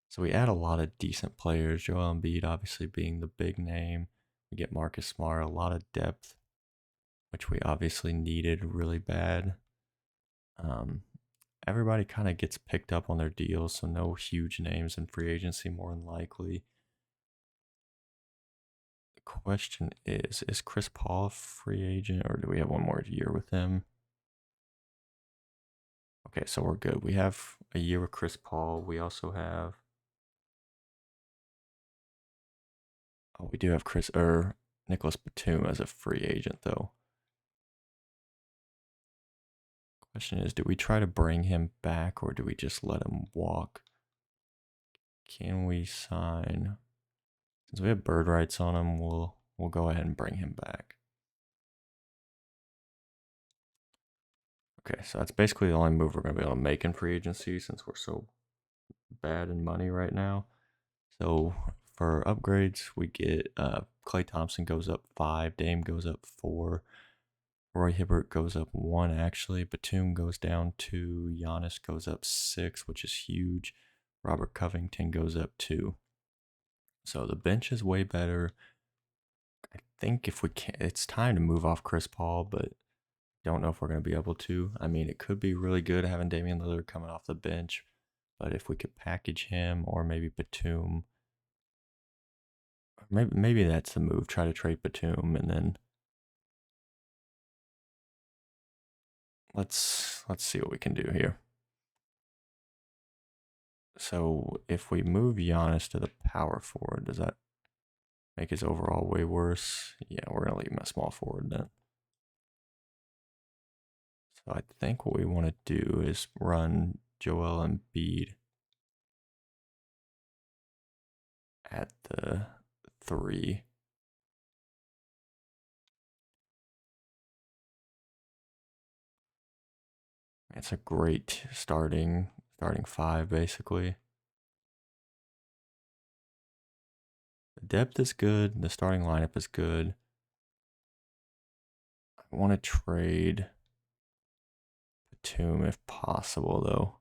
So we add a lot of decent players. Joel Embiid obviously being the big name. We get Marcus Smart, a lot of depth, which we obviously needed really bad. Everybody kind of gets picked up on their deals, so no huge names in free agency more than likely. The question is Chris Paul a free agent or do we have one more year with him? Okay, so we're good. We have a year with Chris Paul. We also have, oh, we do have Nicholas Batum as a free agent though. Question is, do we try to bring him back or do we just let him walk? Can we sign? Since we have bird rights on him, we'll go ahead and bring him back. Okay, so that's basically the only move we're going to be able to make in free agency since we're so bad in money right now. So for upgrades, we get Klay Thompson goes up 5, Dame goes up 4, Roy Hibbert goes up 1 actually, Batum goes down 2, Giannis goes up 6, which is huge. Robert Covington goes up 2. So the bench is way better. I think if we can, it's time to move off Chris Paul, but don't know if we're going to be able to. I mean, it could be really good having Damian Lillard coming off the bench, but if we could package him or maybe Batum, maybe that's the move. Try to trade Batum and then let's see what we can do here. So if we move Giannis to the power forward, does that make his overall way worse? Yeah, we're gonna leave him a small forward then. So I think what we want to do is run Joel Embiid at the 3. It's a great starting 5 basically. The depth is good. The starting lineup is good. I want to trade Batum if possible though,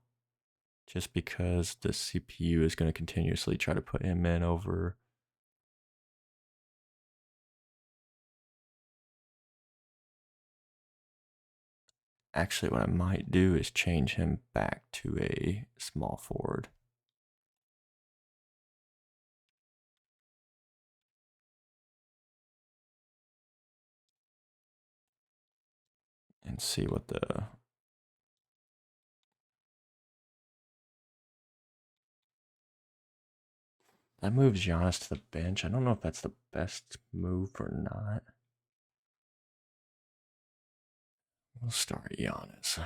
just because the CPU is going to continuously try to put him in over. Actually, what I might do is change him back to a small forward. And see what the that moves Giannis to the bench. I don't know if that's the best move or not. We'll start Giannis.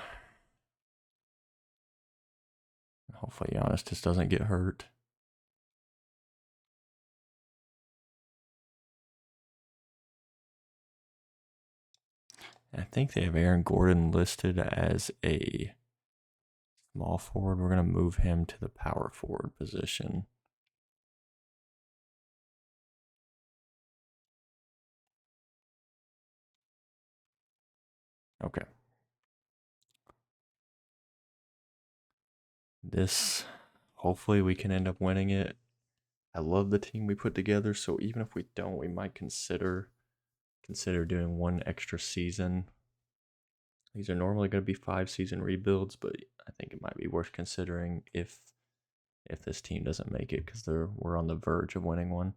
Hopefully Giannis just doesn't get hurt. I think they have Aaron Gordon listed as a small forward. We're going to move him to the power forward position. Okay. This, hopefully we can end up winning it. I love the team we put together, so even if we don't, we might consider doing one extra season. These are normally going to be 5-season rebuilds, but I think it might be worth considering if this team doesn't make it because we're on the verge of winning one.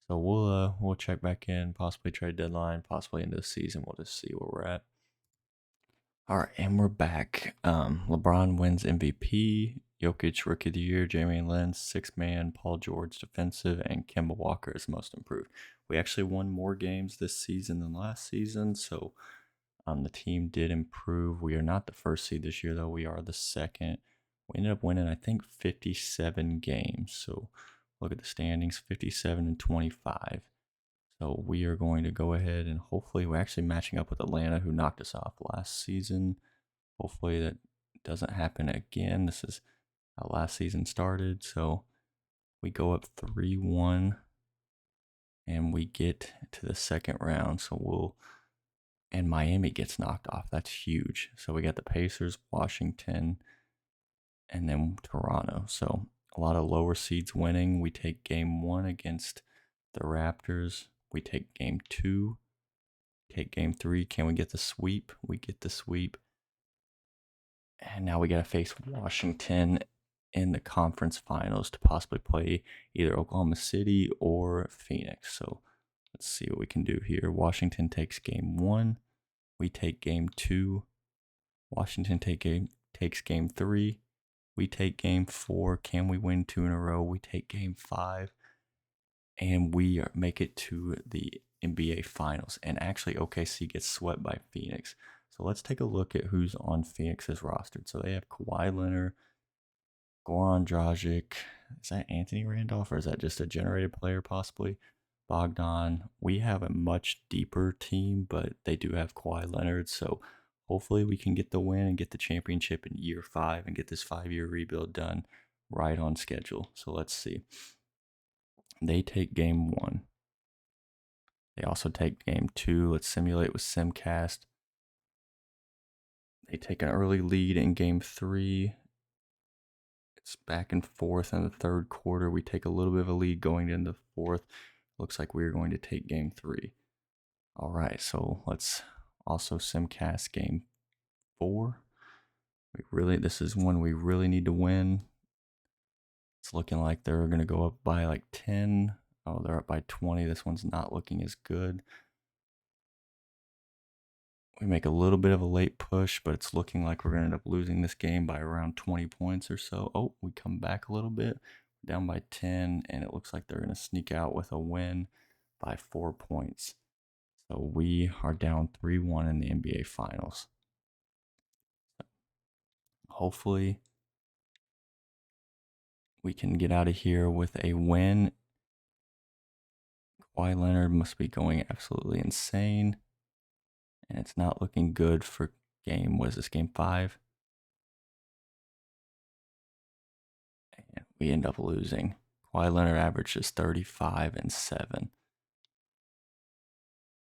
So we'll check back in, possibly trade deadline, possibly into the season. We'll just see where we're at. All right, and we're back. LeBron wins MVP, Jokic Rookie of the Year, Jeremy Lin, 6-man, Paul George defensive, and Kemba Walker is most improved. We actually won more games this season than last season, so the team did improve. We are not the first seed this year, though. We are the second. We ended up winning, I think, 57 games. So look at the standings, 57 and 25. So we are going to go ahead and hopefully we're actually matching up with Atlanta, who knocked us off last season. Hopefully that doesn't happen again. This is how last season started. So we go up 3-1 and we get to the second round. So and Miami gets knocked off. That's huge. So we got the Pacers, Washington, and then Toronto. So a lot of lower seeds winning. We take game 1 against the Raptors. We take game 2. Take game 3. Can we get the sweep? We get the sweep. And now we got to face Washington in the conference finals to possibly play either Oklahoma City or Phoenix. So let's see what we can do here. Washington takes game 1. We take game 2. Washington takes takes game 3. We take game 4. Can we win 2 in a row? We take game 5. And we make it to the NBA Finals. And actually, OKC gets swept by Phoenix. So let's take a look at who's on Phoenix's roster. So they have Kawhi Leonard, Goran Dragic. Is that Anthony Randolph or is that just a generated player possibly? Bogdan. We have a much deeper team, but they do have Kawhi Leonard. So hopefully we can get the win and get the championship in year 5 and get this 5-year rebuild done right on schedule. So let's see. They take game 1. They also take game 2. Let's simulate with Simcast. They take an early lead in game 3. It's back and forth in the third quarter. We take a little bit of a lead going into the fourth. Looks like we're going to take game 3. All right, so let's also Simcast game 4. This is one we really need to win. It's looking like they're going to go up by like 10. Oh, they're up by 20. This one's not looking as good. We make a little bit of a late push, but it's looking like we're going to end up losing this game by around 20 points or so. Oh, we come back a little bit, down by 10, and it looks like they're going to sneak out with a win by 4 points. So we are down 3-1 in the NBA Finals. Hopefully, we can get out of here with a win. Kawhi Leonard must be going absolutely insane. And it's not looking good for game 5? And we end up losing. Kawhi Leonard averages 35 and 7.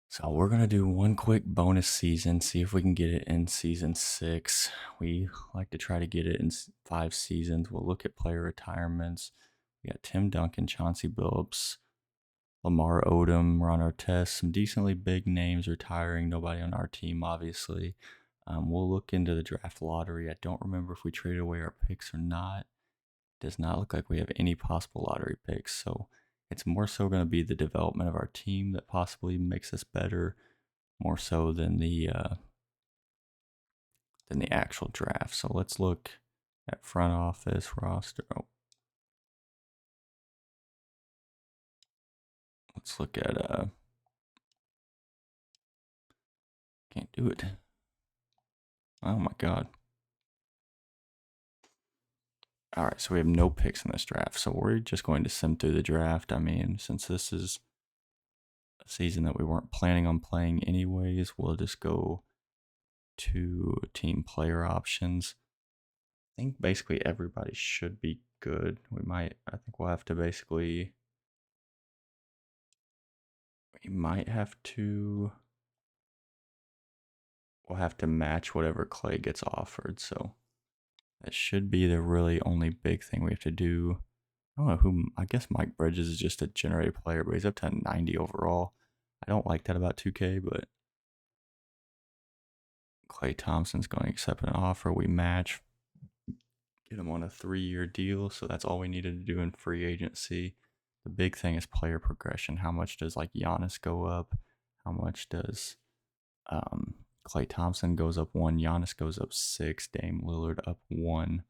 So we're going to do one quick bonus season, see if we can get it in season 6. We like to try to get it in 5 seasons. We'll look at player retirements. We got Tim Duncan, Chauncey Billups, Lamar Odom, Ron Artest, some decently big names retiring. Nobody on our team, obviously. We'll look into the draft lottery. I don't remember if we traded away our picks or not. It does not look like we have any possible lottery picks. So it's more so going to be the development of our team that possibly makes us better, more so than the actual draft. So let's look at front office roster. Oh. Let's look at can't do it. Oh my god. All right, so we have no picks in this draft. So we're just going to sim through the draft. I mean, since this is a season that we weren't planning on playing anyways, we'll just go to team player options. I think basically everybody should be good. I think we'll have to basically, we'll have to match whatever Clay gets offered. So that should be the really only big thing we have to do. I don't know who, I guess Mike Bridges is just a generated player, but he's up to 90 overall. I don't like that about 2K, but Clay Thompson's going to accept an offer. We match, get him on a 3-year deal. So that's all we needed to do in free agency. The big thing is player progression. How much does like Giannis go up? How much does Clay Thompson goes up 1? Giannis goes up 6. Dame Lillard up 1.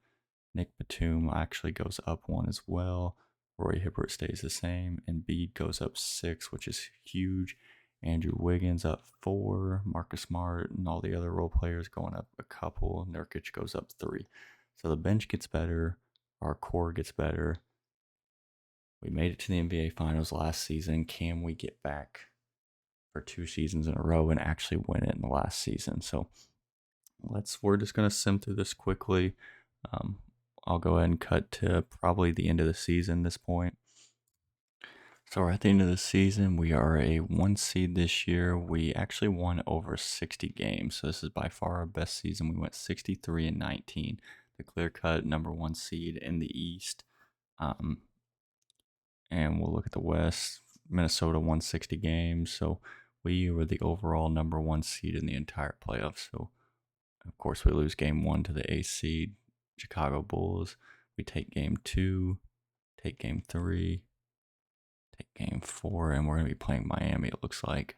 Nick Batum actually goes up 1 as well. Roy Hibbert stays the same. Embiid goes up 6, which is huge. Andrew Wiggins up 4. Marcus Smart and all the other role players going up a couple. Nurkic goes up 3. So the bench gets better. Our core gets better. We made it to the NBA Finals last season. Can we get back for 2 seasons in a row and actually win it in the last season? So we're just going to sim through this quickly. I'll go ahead and cut to probably the end of the season at this point. So we're at the end of the season. We are a 1 seed this year. We actually won over 60 games. So this is by far our best season. We went 63-19, the clear-cut number 1 seed in the East. And we'll look at the West. Minnesota won 60 games. So we were the overall number 1 seed in the entire playoffs. So of course we lose game 1 to the 8th seed, Chicago Bulls. We take game 2, take game 3, take game 4, and we're going to be playing Miami, it looks like.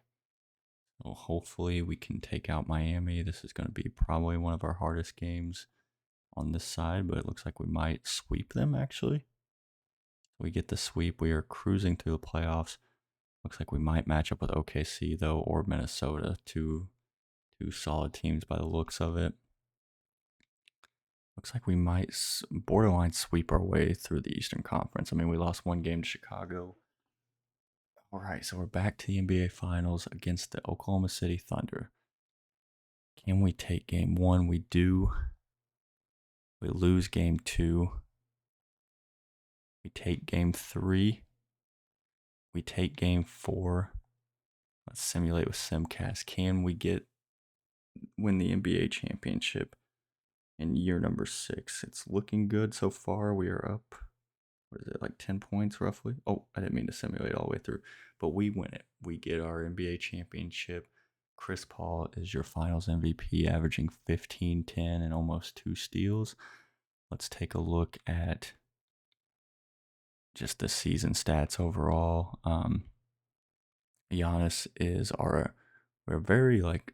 So hopefully we can take out Miami. This is going to be probably one of our hardest games on this side, but it looks like we might sweep them actually. We get the sweep. We are cruising through the playoffs. Looks like we might match up with OKC though, or Minnesota. Two solid teams by the looks of it. Looks like we might borderline sweep our way through the Eastern Conference. I mean, we lost one game to Chicago. All right, so we're back to the NBA Finals against the Oklahoma City Thunder. Can we take game one? We do. We lose game two. We take game three. We take game four. Let's simulate with Simcast. Can we win the NBA championship in year number 6? It's looking good so far. We are up, what is it, like 10 points roughly? Oh, I didn't mean to simulate all the way through, but we win it. We get our NBA championship. Chris Paul is your finals MVP, averaging 15, 10, and almost 2 steals. Let's take a look at just the season stats overall. Giannis is we're very like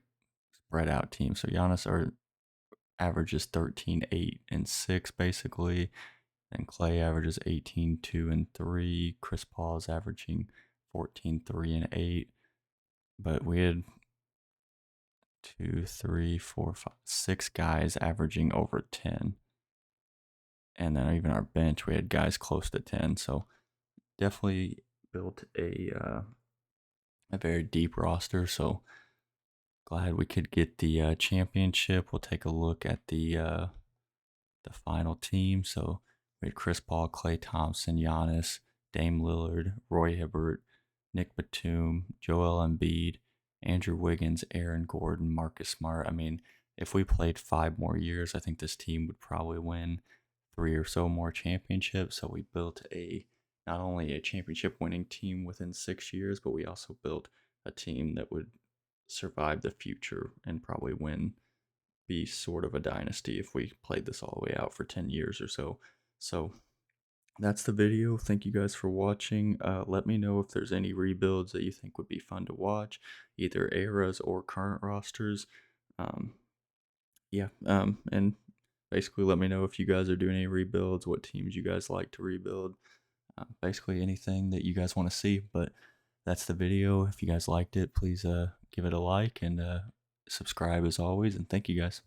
spread out team. So Giannis averages 13, 8, and 6 basically. And Clay averages 18, 2, and 3. Chris Paul is averaging 14, 3, and 8. But we had 2, 3, 4, 5, 6 guys averaging over 10. And then even our bench, we had guys close to 10. So definitely built a very deep roster. So glad we could get the championship. We'll take a look at the final team. So we had Chris Paul, Klay Thompson, Giannis, Dame Lillard, Roy Hibbert, Nick Batum, Joel Embiid, Andrew Wiggins, Aaron Gordon, Marcus Smart. I mean, if we played 5 more years, I think this team would probably win 3 or so more championships. So we built not only a championship winning team within 6 years, but we also built a team that would survive the future and probably be sort of a dynasty if we played this all the way out for 10 years or so. So that's the video. Thank you guys for watching. Let me know if there's any rebuilds that you think would be fun to watch, either eras or current rosters. And basically let me know if you guys are doing any rebuilds, what teams you guys like to rebuild, basically anything that you guys want to see. But that's the video. If you guys liked it, please give it a like and subscribe as always. And thank you guys.